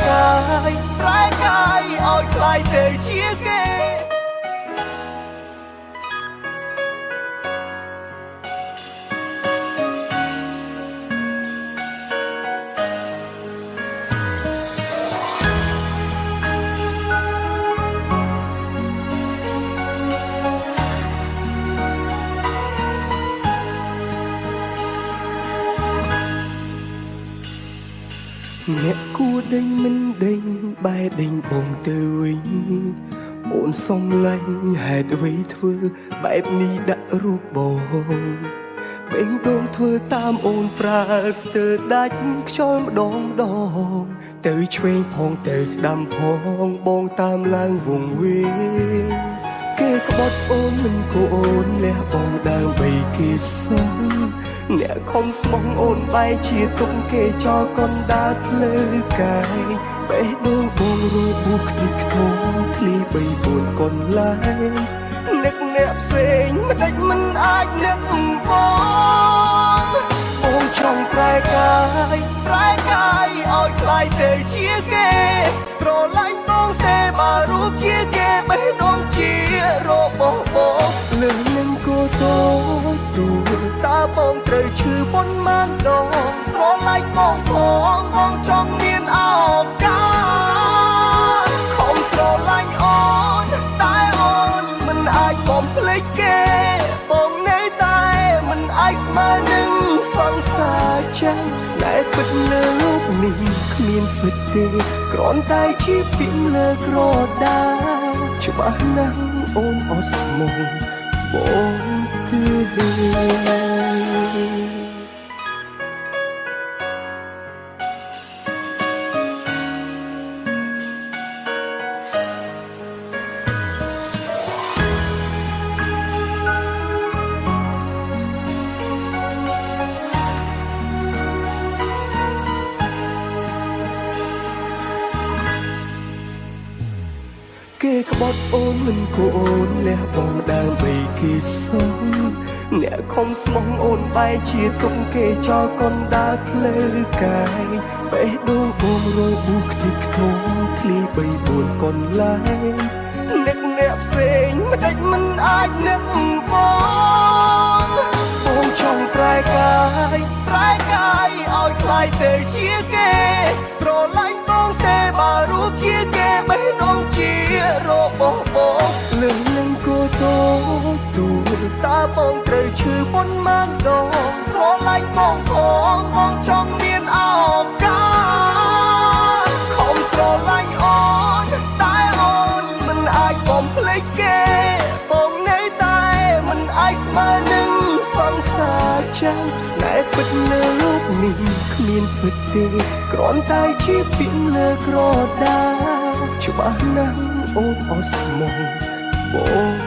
កាយប្រែកាយឲ្យคล้ายទៅជាគេអ្នកគួរដេញមិនដេញបែរដេញបងទៅវិញអូនសុំឡាញ់ហេតុអ្វីធ្វើបែបនេះដាក់រូបបងបេងដូងធ្វើតាមអូនប្រើស្ទើរដាច់ខ្យល់ម្ដងទៅឆ្វេងផងទៅស្ដាំផងបងតាមឡើងវងវេគេក្បត់អូនមិនគួរអូនលះបងដើរបីគេសឹងអ្នកខំស្មោះអូនបែរជាទុំគេចោលកណ្ដាលភ្លើកាយបេះដូងបងរបួសខ្ទេចខ្ទាំឃ្លី3-4កន្លែងនឹកអ្នកផ្សេងមិនដេចមិនអាចនឹកបងចង់ប្រែកាយឲ្យคล้ายទៅជាគេស្រឡាញ់បងទេបើរូបជាគេបេះដូងជារបស់បងលើនឹងគោតូចតើបងត្រូវឈឺប៉ុន្មានដងស្រឡាញ់បងផងបងចង់មានឱកាសខំស្រឡាញ់អូនតែអូនមិនអាចបំភ្លេចគេបងនៅតែមិនអាចស្មើនឹងសង្សារចាំស្នេហ៍ពិតលើលោកនេះគ្មានពិតទេគ្រាន់តែជាពីលើក្រដាលច្បាស់ណាស់អូនអត់ស្មោះបងគឺគេក្បត់អូនមិនគួរអូនលះបងដើរបីគេសឹងអ្នកខំស្មោះអូនបែរជាទុំគេចោលកណ្ដាលភ្លើកាយបេះដូងបងរបួសខ្ទេចខ្ទាំឃ្លី3-4កន្លែងនឹកអ្នកផ្សេងមិនដេចមិនអាចនឹកបងចង់ប្រែកាយឲ្យคล้ายទៅជាគេស្រឡាញ់បងទេបើរូបជាគេបេះដូងជារបស់បងលើនឹងគោតូចតើបងត្រូវឈឺប៉ុន្មានដងស្រឡាញ់បងផងបងចង់មានឱកាសខំស្រឡាញ់អូនតែអូនមិនអាចបំភ្លេចគេបងនៅតែមិនអាចស្មើនឹងសង្សារចាំស្នេហ៍ពិតលើលោកនេះគ្មានពិតទេគ្រាន់តែជាពីលើក្រដាលច្បាស់ណាស់អូនអត់ស្មោះបង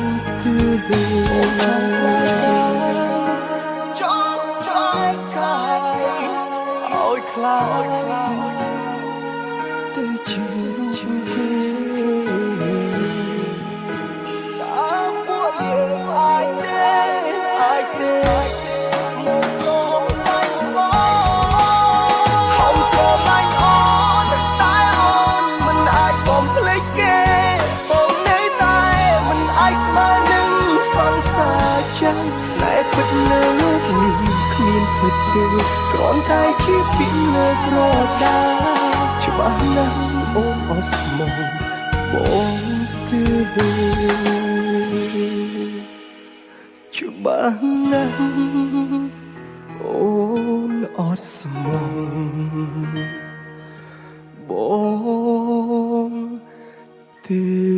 គឺចង់កាយឲ្យខ្លាចទៅជាគេតើពួកយើងអាចទេមកស្រឡាញ់បងហំស្រឡាញ់អូនតែអូនមិនអាចបំភ្លេចគេបងនៅតែមិនអាចស្មើនឹងសង្សារចាំស្នេហ៍ពិតលើលោកនេះគ្មានពិតទេគ្រាន់តែជាពីលើក្រដាលច្បាស់ណាស់អូនអត់ស្មោះបងគឺច្បាស់ណាស់អូនអត់ស្មោះបងទេ